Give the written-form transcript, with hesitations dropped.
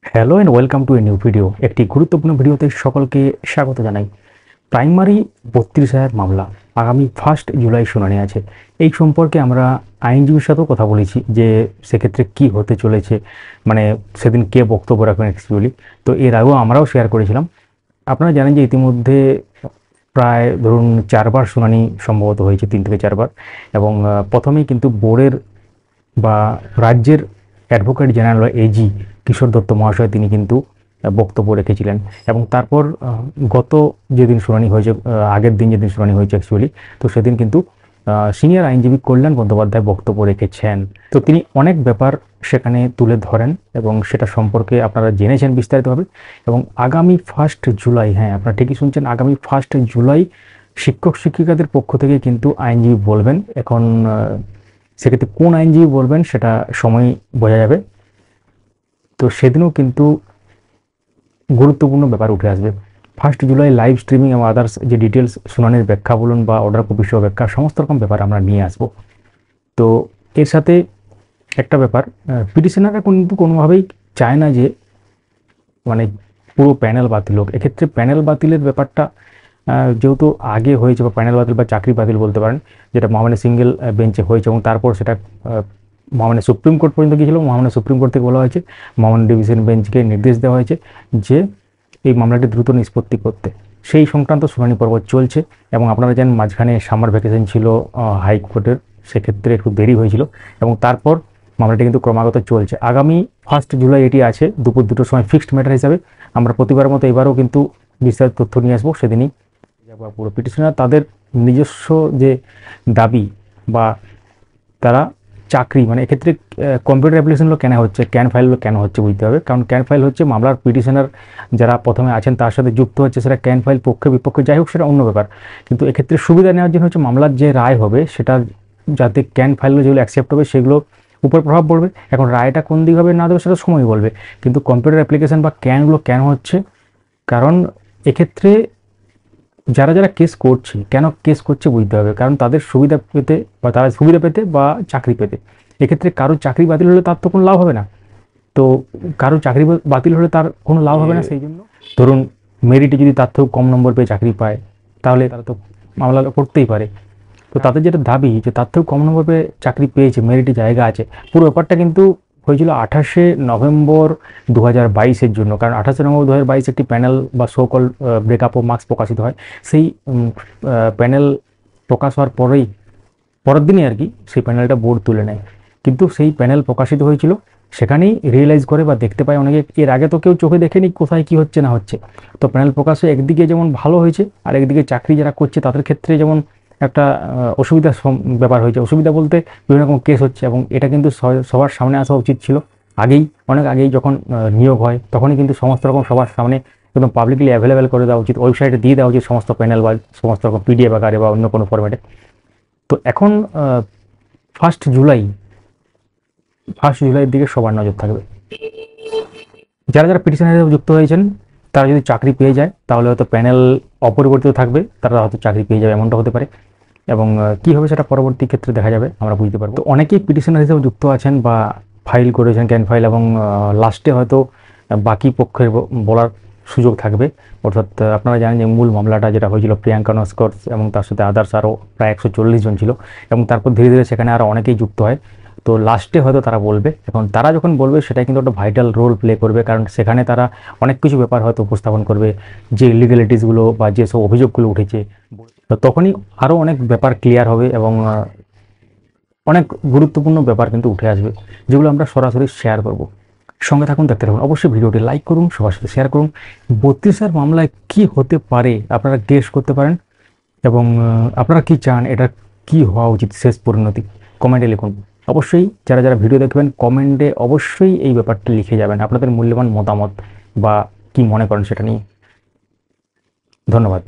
Hello and welcome to a new video. একটি গুরুত্বপূর্ণ ভিডিওতে সকলকে স্বাগত জানাই। প্রাইমারি 32,000 মামলা আগামী 1 জুলাই শুনানি আছে। এই সম্পর্কে আমরা আইনজীবীর সাথেও কথা বলেছি যে সেক্ষেত্রে কি হতে চলেছে, মানে সেদিন কে বক্তব্য রাখবেন অ্যাকচুয়ালি। তো এর আগেও আমরাও শেয়ার করেছিলাম। আপনারা জানেন যে ইতিমধ্যে প্রায় ধরুন 4বার শুনানি সম্ভবত হয়েছে, 3 থেকে 4বার। এবং প্রথমেই কিন্তু বোর্ডের বা রাজ্যের অ্যাডভোকেট জেনারেল এজি কিশোর দত্ত মহাশয় তিনি কিন্তু বক্তব্য রেখেছিলেন। এবং তারপর গত যেদিন শুনানি হয়েছে, আগের দিন যেদিন শুনানি হয়েছে অ্যাকচুয়ালি, তো সেদিন কিন্তু সিনিয়র আইনজীবী কল্যাণ বন্দ্যোপাধ্যায় বক্তব্য রেখেছেন। তো তিনি অনেক ব্যাপার সেখানে তুলে ধরেন এবং সেটা সম্পর্কে আপনারা জেনেছেন বিস্তারিতভাবে। এবং আগামী 1 জুলাই, হ্যাঁ আপনারা ঠিকই শুনছেন, আগামী 1 জুলাই শিক্ষক শিক্ষিকাদের পক্ষ থেকে কিন্তু আইনজীবী বলবেন। এখন সেক্ষেত্রে কোন আইনজীবী বলবেন সেটা সময় বোঝা যাবে। তো সেদিনও কিন্তু গুরুত্বপূর্ণ ব্যাপার উঠে আসবে। 1 জুলাই লাইভ স্ট্রিমিং এবং আদার্স যে ডিটেলস শুনানির ব্যাখ্যা বলুন বা অর্ডার কপি সহ ব্যাখ্যা, সমস্ত রকম ব্যাপার আমরা নিয়ে আসব। তো এর সাথে একটা ব্যাপার, পিটিশনাররা কিন্তু কোনোভাবেই চায় না যে মানে পুরো প্যানেল বাতিল হোক। এক্ষেত্রে প্যানেল বাতিলের ব্যাপারটা যেহেতু আগে হয়েছে, বা প্যানেল বাতিল বা চাকরি বাতিল বলতে পারেন, যেটা মহামান্য সিঙ্গেল বেঞ্চে হয়েছে এবং তারপর সেটা মহামান্য সুপ্রিম কোর্ট পর্যন্ত গিয়েছিল। মহামান্য সুপ্রিম কোর্ট থেকে বলা হয়েছে, মহামান্য ডিভিশন বেঞ্চকে নির্দেশ দেওয়া হয়েছে যে এই মামলাটি দ্রুত নিষ্পত্তি করতে। সেই সংক্রান্ত শুনানি পর্ব চলছে। এবং আপনারা জানেন মাঝখানে সামার ভ্যাকেশন ছিল হাইকোর্টের, সেক্ষেত্রে একটু দেরি হয়েছিল। এবং তারপর মামলাটি কিন্তু ক্রমাগত চলছে। আগামী 1 জুলাই এটি আছে দুপুর 2টোর সময় ফিক্সড ম্যাটার হিসাবে। আমরা প্রতিবারের মতো এবারও কিন্তু বিস্তারিত তথ্য নিয়ে আসবো সেদিনই। পুরো পিটিশনার তাদের নিজস্ব যে দাবি বা তারা চাকরি, মানে এক্ষেত্রে কম্পিউটার অ্যাপ্লিকেশনগুলো কেন হচ্ছে, ক্যান ফাইলগুলো কেন হচ্ছে বুঝতে হবে। কারণ ক্যান ফাইল হচ্ছে মামলার পিটিশনার যারা প্রথমে আছেন তার সাথে যুক্ত হচ্ছে, সেটা ক্যান ফাইল পক্ষে বিপক্ষে যাই হোক সেটা অন্য ব্যাপার। কিন্তু এক্ষেত্রে সুবিধা নেওয়ার জন্য হচ্ছে মামলার যে রায় হবে সেটা যাতে ক্যান ফাইলগুলো যেগুলো অ্যাকসেপ্ট হবে সেগুলো উপর প্রভাব পড়বে। এখন রায়টা কোন দিক হবে না দেবে সেটা সময় বলবে। কিন্তু কম্পিউটার অ্যাপ্লিকেশন বা ক্যানগুলো কেন হচ্ছে, কারণ এক্ষেত্রে যারা যারা কেস করছে, কেন কেস করছে বুঝতে হবে। কারণ তাদের সুবিধা পেতে বা তারা সুবিধা পেতে বা চাকরি পেতে। এক্ষেত্রে কারো চাকরি বাতিল হলে তার তো কোনো লাভ হবে না। তো কারো চাকরি বাতিল হলে তার কোনো লাভ হবে না। সেই জন্য ধরুন মেরিটে যদি তার থেকেও কম নম্বর পেয়ে চাকরি পায়, তাহলে তারা তো মামলা করতেই পারে। তো তাদের যেটা দাবি যে তার থেকেও কম নম্বর পেয়ে চাকরি পেয়েছে, মেরিটে জায়গা আছে। পুরো ব্যাপারটা কিন্তু হয়েছিল 28শে নভেম্বর 2022-এর জন্য। কারণ 28শে নভেম্বর 2022 একটি প্যানেল বা সোকল ব্রেকআপ ও মার্কস প্রকাশিত হয়। সেই প্যানেল প্রকাশ হওয়ার পরের দিনই আর কি সেই প্যানেলটা বোর্ড তুলে নেয়। কিন্তু সেই প্যানেল প্রকাশিত হয়েছিল, সেখানেই রিয়েলাইজ করে বা দেখতে পায় অনেকে, এর আগে তো কেউ চোখে দেখেনি কোথায় কি হচ্ছে না হচ্ছে। তো প্যানেল প্রকাশে একদিকে যেমন ভালো হয়েছে, আর একদিকে চাকরি যারা করছে তাদের ক্ষেত্রে যেমন একটা অসুবিধার ব্যাপার হয়েছে। অসুবিধা বলতে বিভিন্ন রকম কেস হচ্ছে। এবং এটা কিন্তু সবার সামনে আসা উচিত ছিল আগেই, অনেক আগেই যখন নিয়োগ হয় তখনই কিন্তু সমস্ত রকম সবার সামনে একদম পাবলিকলি অ্যাভেলেবেল করে দেওয়া উচিত, ওয়েবসাইটে দিয়ে দেওয়া উচিত সমস্ত প্যানেল বা সমস্ত রকম পিডিএফ আকারে বা অন্য কোনো ফরম্যাটে। তো এখন 1 জুলাই, 1 জুলাইয়ের দিকে সবার নজর থাকবে। যারা যারা পিটিশনের সাথে যুক্ত হয়েছেন তারা যদি চাকরি পেয়ে যায় তাহলে হয়তো প্যানেল অপরিবর্তিত থাকবে, তারা হয়তো চাকরি পেয়ে যাবে, এমনটা হতে পারে। এবং কী হবে সেটা পরবর্তী ক্ষেত্রে দেখা যাবে, আমরা বুঝতে পারবো। তো অনেকেই পিটিশনার হিসেবে যুক্ত আছেন বা ফাইল করেছেন ক্যান ফাইল, এবং লাস্টে হয়তো বাকি পক্ষের বলার সুযোগ থাকবে। অর্থাৎ আপনারা জানেন যে মূল মামলাটা যেটা হয়েছিল প্রিয়াঙ্কা নস্কর এবং তার সাথে আদার্স আরও প্রায় 140 জন ছিল। এবং তারপর ধীরে ধীরে সেখানে আরও অনেকেই যুক্ত হয়। তো লাস্টে হয়তো তারা বলবে। এখন তারা যখন বলবে সেটাই কিন্তু একটা ভাইটাল রোল প্লে করবে, কারণ সেখানে তারা অনেক কিছু ব্যাপার হয়তো উপস্থাপন করবে, যে ইলিগ্যালিটিসগুলো বা যেসব অভিযোগগুলো উঠেছে। তো তখনই আরও অনেক ব্যাপার ক্লিয়ার হবে এবং অনেক গুরুত্বপূর্ণ ব্যাপার কিন্তু উঠে আসবে, যেগুলো আমরা সরাসরি শেয়ার করব। সঙ্গে থাকুন, দেখতে থাকুন। অবশ্যই ভিডিওটি লাইক করুন, সবার সাথে শেয়ার করুন। 32-এর মামলায় কি হতে পারে আপনারা গেস করতে পারেন, এবং আপনারা কি চান, এটা কি হওয়া উচিত শেষ পরিণতি, কমেন্টে লিখুন। অবশ্যই যারা যারা ভিডিও দেখবেন কমেন্টে অবশ্যই এই ব্যাপারটা লিখে যাবেন, আপনাদের মূল্যবান মতামত বা কি মনে করেন সেটা নিয়ে। ধন্যবাদ।